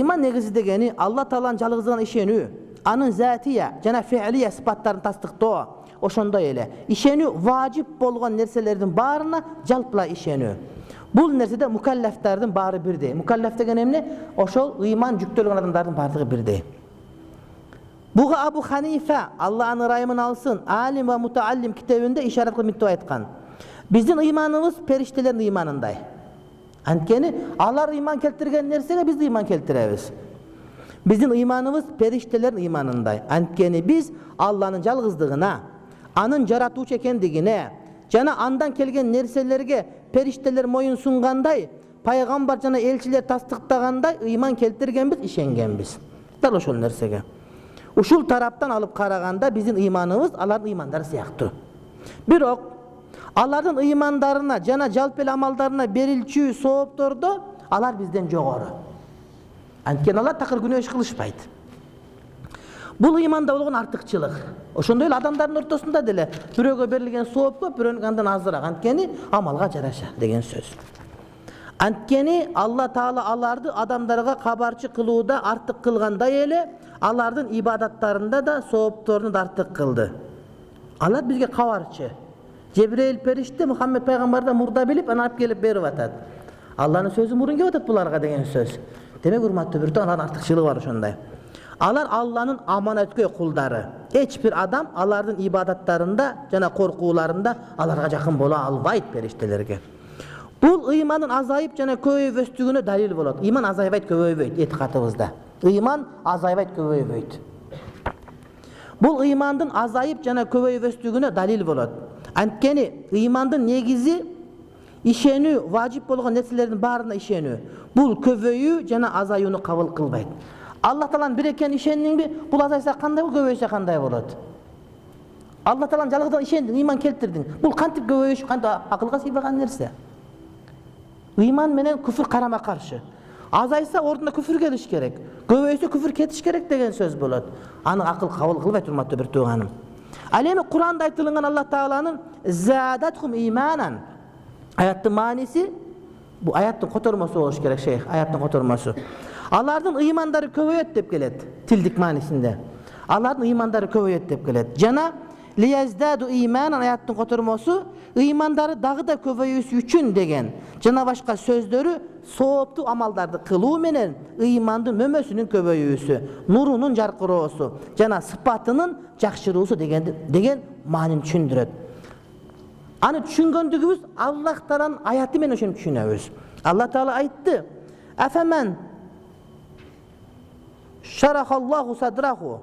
Iman negisi degeni Allah Taala'nın жалгызыгына ишенүү, анын затия жана фи'лия сыпаттарын тастыктоо. Ошондой эле ишенүү важип болгон нерселердин баарына жалпыла ишенүү. Бул нерседе мукаллафтардын баары бирдей. Мукаллаф деген эмне? Ошол ыйман жүктөлгөн адамдардын баардыгы бирдей. Буга Абу Ханифа, Алла аны ырайымын алсын, алим ва мутааллим китебинде ишарат кылып мынтип айткан. Биздин ыйманыбыз периштелердин ыйманындай. Анткени алар ыйман келтирген нерсеге биз ыйман келтиребиз. Биздин ыйманыбыз периштелердин ыйманындай. Анткени биз Алланын жалгыздыгына, анын жаратуучу экендигине жана андан келген нерселерге периштелер моюн сунгандай, пайгамбар жана элчилер тастыктагандай ыйман келтиргенбиз, ишенгенбиз. Дал ошол нерсеге. Ушул тараптан алып караганда биздин ыйманыбыз алардын ыймандары сыяктуу. Бирок алардын ыймандарына жана жалпы эле амалдарына берилчү сооптордо алар бизден жогору. Анткени алар такыр күнөө иш кылышпайт. Бул ыйманда болгон артыкчылык. Ошондой эле адамдардын ортосунда деле бирөөгө берилген сооп көп, бирөөнүн андан азыраак. Анткени амалга жараша деген сөз. Анткени Алла Таала аларды адамдарга кабарчы кылууда артык кылгандай эле алардын ибадаттарында да соопторуну да артык кылды. Алар бизге кабарчы. Жебрейил периште Мухаммед пайгамбардан мурда билип, аны алып келип берип атат. Алланын сөзү мурун келип атат буларга деген сөз. Демек урматтуу бирден алардын артыкчылыгы бар ошондой. Алар Алланын аманаткөй кулдары. Эч бир адам алардын ибадаттарында жана коркууларында аларга жакын боло албайт периштелерге. Бул ыймандын азайып жана көбөйүп өстүгүнө далил болот. Ыйман азайбайт, көбөйбөйт этикатыбызда. Ыйман азайбайт, көбөйбөйт. Бул ыймандын азайып жана көбөйүп өстүгүнө далил болот. Анткени ыймандын негизи ишенүү, важип болгон нерселердин баарына ишенүү. Бул көбөйүү жана азаюуну кабыл кылбайт. Алла Тааланын бир экенин ишендиңби? Бул азайса кандай болот, көбөйсө кандай болот? Алла Тааланын жалгыздыгына ишендиң, ыйман келтирдиң. Бул кантип көбөйүш, кантип акылга сыйбаган нерсе? Ыйман менен күфүр карама каршы. Азайса ордуна күфүр келиш керек. Көбөйсө күфүр кетиш керек деген сөз болот. Аны акыл кабыл кылбайт, урматтуу бир тууганым. Ал эми Куранда айтылган Алла Тааланын задатхум иманан аяттын мааниси, бу аяттын котормосу болуш керек, шейх, аяттын котормосу. Алардын ыймандары көбөйөт деп келет, тилдик маанисинде. Алардын ыймандары көбөйөт деп келет. Жана лияздаду иманан аяттын котормосу ыймандары дагы да көбөйүшү үчүн деген жана башка сөздөрү сооптуу амалдарды кылуу менен ыймандын мөмөсүнүн көбөйүүсү, нурунун жаркыроосу жана сыпатынын жакшыруусу деген маанини түшүндүрөт. Аны түшүнгөндүгүбүз Аллах Тааланын аяты менен ошону түшүнөбүз. Алла Таала айтты: "Афаман шарахаллаху садраху".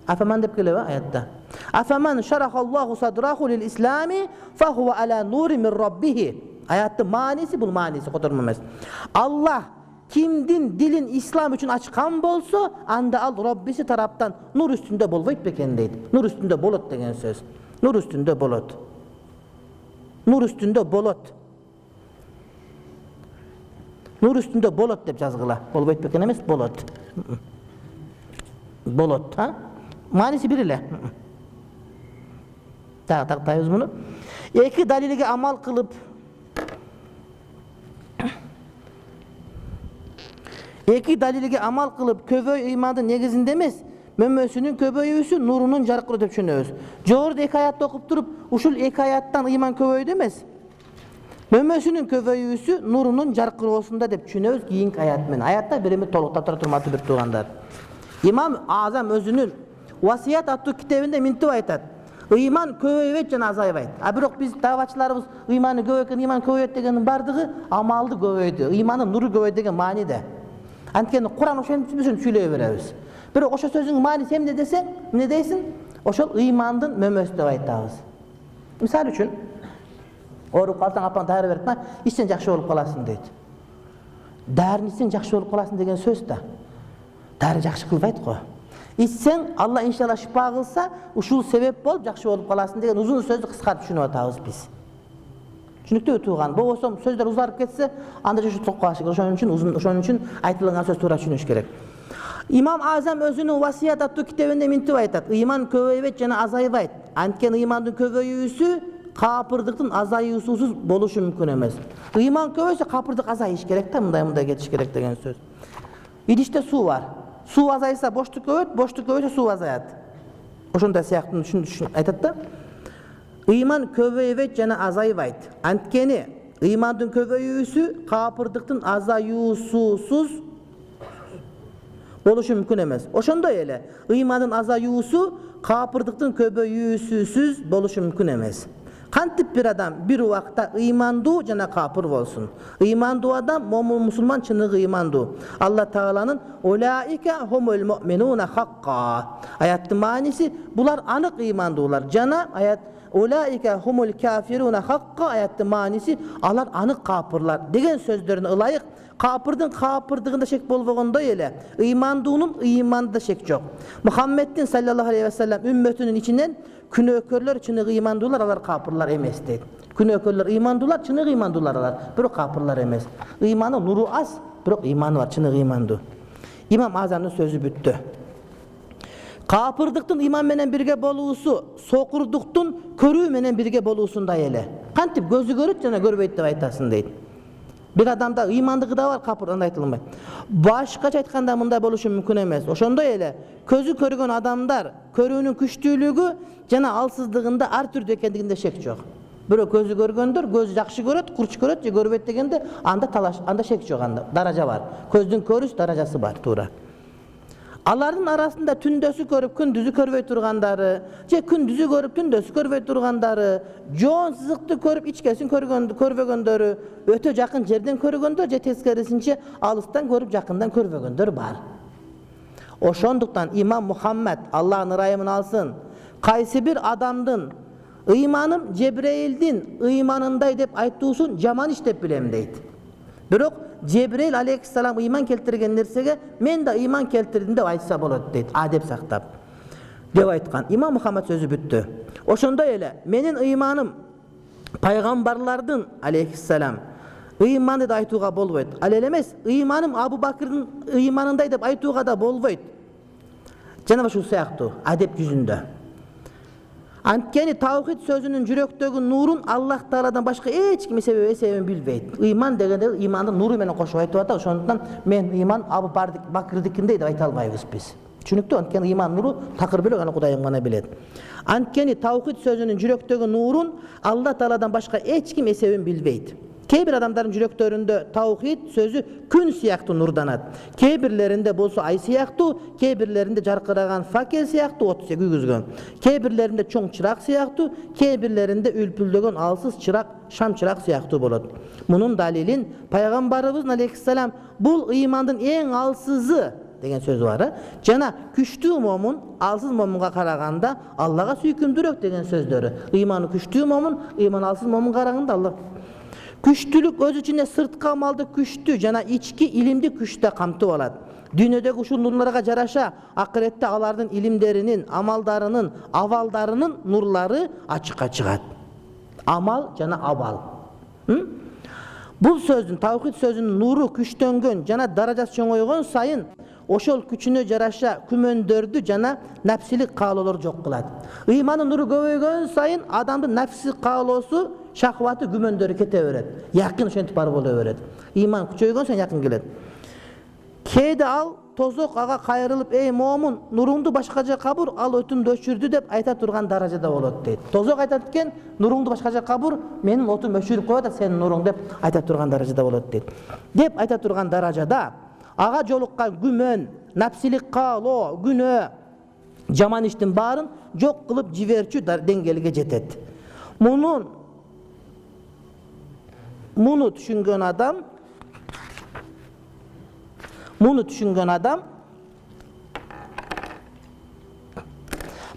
Афаман деп келеби аятта. Афаман шарахаллаху садраху лил ислами фахуа ала нури мин раббихи. Аяттын мааниси бул мааниси котормо эмес. Аллах кимдин дилин ислам үчүн ачкан болсо, анда ал Роббиси тараптан нур үстүндө болбойт бекен дейт. Нур үстүндө болот деген сөз. Нур үстүндө болот. Нур үстүндө болот. Нур үстүндө болот деп жазгыла. Болбойт бекен эмес, болот. Болот, ha? Мааниси бир эле. Тактайбыз муну. Эки далилге амал кылып көбөй ыймандын негизинде эмес, мөмөсүнүн көбөйүүсү, нурунун жаркыроо деп түшүнөбүз. Жогоруда эки аятты окуп туруп, ушул эки аяттан ыйман көбөйдү эмес. Мөмөсүнүн көбөйүүсү, нурунун жаркыроосунда деп түшүнөбүз кийинки аят менен. Аятта бирими толуктап тура турматы бир туугандар. Имам Азам өзүнүн Васият аттуу китебинде мынтип айтат: ыйман көбөйбөйт жана азайбайт. А бирок биз табачыларыбыз ыйманы көбөйгөн, ыйман көбөйөт дегендин бардыгы амалды көбөйдү, ыймандын нуру көбөйдү деген мааниде. Анткени Куран ошентип сүйлөй беребиз. Бирок ошо сөзүн мааниси эмне десең, эмне дейсиң? Ошол ыймандын мөмөсү деп айтабыз. Мисалы үчүн, ооруп калсаң апаң дары берип, ичсең жакшы болуп каласың дейт. Дарыны ичсең жакшы болуп каласың деген сөз да. Дары жакшы кылбайт го. Ичсең, Алла иншалла шифа кылса, ушул себеп болуп жакшы болуп каласың деген узун сөздү кыскартып түшүнүп атабыз биз. Түшүнүктүү тууган. Болбосо сөздөр узарып кетсе, анда жашоо топ калышы керек. Ошон үчүн айтылган сөз туура түшүнүш керек. Имам Азам өзүнүн Васият аттуу китебинде мынтип айтат: ыйман көбөйбөйт жана азайбайт. Анткени ыймандын көбөйүүсү капырдыктын азаюусусуз болушу мүмкүн эмес. Ыйман көбөйсө капырдык азайыш керек да, мындай кетиш керек деген сөз. İdişte su var. Su azaysa boşluk köbeyet, boşluk köbeyse su azayat. Oşonda siyahtını düşün aytat da. Iman köbeyet jana azaybayt. Antkeni imandın köbeyүүsü kapırdıktın azayuusuz boluşu mümkün emes. Oşonda ele imandın azayuusu kapırdıktın köbeyүүsüsüz boluşu mümkün emes. Kantip bir adam bir vakta imandu jana kapır bolsun. İmandu adam momun musulman çınığı imandu. Allah Taala'nın ulaike humul mu'minuna hakka. Ayatın manisi bular anık imandular. Jana ayat ulaike humul kafiruna hakka ayatın manisi alar anık kapırlar degen sözlerine ılayık. Kapırdın kapırdığında şek bolboganda ele imanduunun imanda şek yok. Muhammed'in sallallahu aleyhi ve sellem ümmetinin içinden künökörler çınığı imandular alar kapırlar emes deydi. Künökörler imandular çınığı imandular alar. Biro kapırlar emes. İmanı nuru az, biro imanı var çınığı imandu. İmam Azam'ın sözü büttü. Kapırdıktın iman menen birge boluusu, sokurduktun körүү menen birge boluusunda ele. Kantip gözü görüp jana görbeyt dep aytasın deydi. Bir adamda imandığı da var, kapırdan aytılmay. Başkaça aytkanda mınday boluşu mümkün emes. Oşonda ele közü körgön adamlar körүүnүн күчтүүлүгү жана алсыздыгында ар түрдүү экендигинде шек жок. Бирок көзү көргөндөр көзү жакшы көрөт, курч көрөт же көрбөйт дегенде анда талаш, анда шек жок, анда даража бар. Көздүн көрүш даражасы бар туура. Алардын арасында түндөсү көрүп күндүзү көрбөй тургандары, же күндүзү көрүп түндөсү көрбөй тургандары, жоон сызыкты көрүп ичкесин көрбөгөндөрү, өтө жакын жерден көргөндөр же тескерисинче алыстан көрүп жакындан көрбөгөндөр бар. Ошондуктан имам Мухаммед Аллахтын ырайымын алсын, кайсы бир адамдын ыйманым Жебреилдин ыйманындай деп айтуусун жаман иш деп билем дейт. Бирок Cebrail aleyhisselam iman keltirgen nersege men de iman keltirdim деп айтса болот дейт, адеп сактап. Деп айткан. İmam Muhammed sözü büttü. Oşonda ele menin imanım paygambarlardın aleyhisselam imanı da aytuğa bolboyt. Al elemez imanım Abu Bakır'ın imanınday dep aytuğa da bolboyt. Jana şu sayaktı adep yüzünde. Antkeni tavhid sözünün jüröktөгү nurun Allah Taala'dan başka hiç kimi sebebin bilbeyt. İman degende imanın nuru menen koşup aytıp atar. Ошондуктан men iman Abu Bakır'dikindey dep ayta albayбыз biz. Çünkü antkeni iman nuru takır bile ana Kudayım gana bilet. Antkeni tavhid sözünün jüröktөгү nurun Allah Taala'dan başka hiç kimi sebebin bilbeyt. Kebir adamların jüröktöründe tavhid sözü gün siyaktı nurdanat. Kebirlerinde bolsa ay siyaktı, kebirlerinde jarkıragan fakel siyaktı, ot güzgön. Kebirlerinde çoң çırak siyaktı, kebirlerinde ülpüldögön alsız çırak, şam çırak siyaktı bolot. Bunun dalilin Peygamberimiz aleyhisselam bul imandın en alsızı degen söz var. Jana küçtүү momun alsız momunga karaganda Allah'a süykümdürök degen sözdörü. İmanı küçtүү momun, iman alsız momun karaganda Allah. Күчтүлүк өз ичинде сырткы амалды күчтүү жана ички илимди күчтө камтып алат. Дүйнөдөгү ушул нурларга жараша акыретте алардын илимдеринин, амалдарынын, абалдарынын нурлары ачыкка чыгат. Амал жана абал. Бул сөздүн, тавхид сөзүнүн нуру күчтөнгөн жана даражасы чоңойгон сайын ошол күчүнө жараша күмөндөрдү жана нафсилик каалоолорду жок кылат. Ыймандын нуру көбөйгөн сайын адамдын нафсилик каалоосу, шахваты, күмөндөрү кете берет. Якын ошентип бар боло берет. Ыйман күчөйгөн сайын якын келет. Кээде ал тозок ага кайрылып, "Эй момун, нуруңду башка жака бур, ал өтүмдү өчүрдү" деп айта турган даражада болот дейт. Тозок айтат экен, "Нуруңду башка жака бур, менин отум өчүрүп коет, сенин нуруң" деп айта турган даражада болот дейт. Деп айта турган даражада ага жолуккан күмөн, нафсилик каалоо, күнөө, жаман иштин баарын жок кылып жиберчү деңгээлге жетет. Муну түшүнгөн адам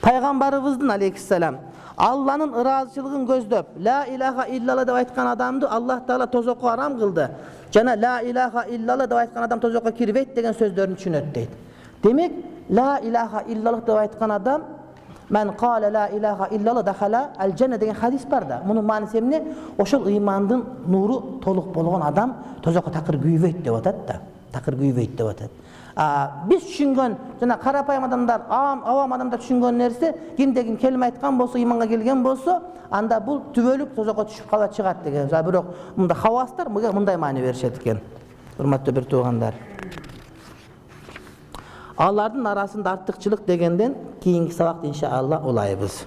Пайгамбарыбыздын алейхиссалам Алланын ыраазычылыгын көздөп, ла илаха иллалла деп айткан адамды Аллах Таала тозокко арам кылды. Жана ла илаха иллалла деп айткан адам тозокко кирбейт деген сөздөрүн түшүнөт дейт. Демек, ла илаха иллалла деп айткан адам "Мен кала ла илаха иллалла дахала аль-жанна" деген хадис бар да. Мунун мааниси эмне? Ошол ыймандын нуру толук болгон адам тозокко такыр күйбөйт деп атат да. Такыр күйбөйт деп атат. Биз түшүнгөн жана карапайым адамдар, авам адамдар түшүнгөн нерсе, кимде-ким келме айткан болсо, ыйманга келген болсо, анда бул түбөлүк тозокко түшүп кала чыгат деген. Бирок мында хавастар мындай маани беришет экен. Урматтуу бир туугандар. Alardyň arasynda artykçylyk degenden keyinki sabakda inşallah olaýbys.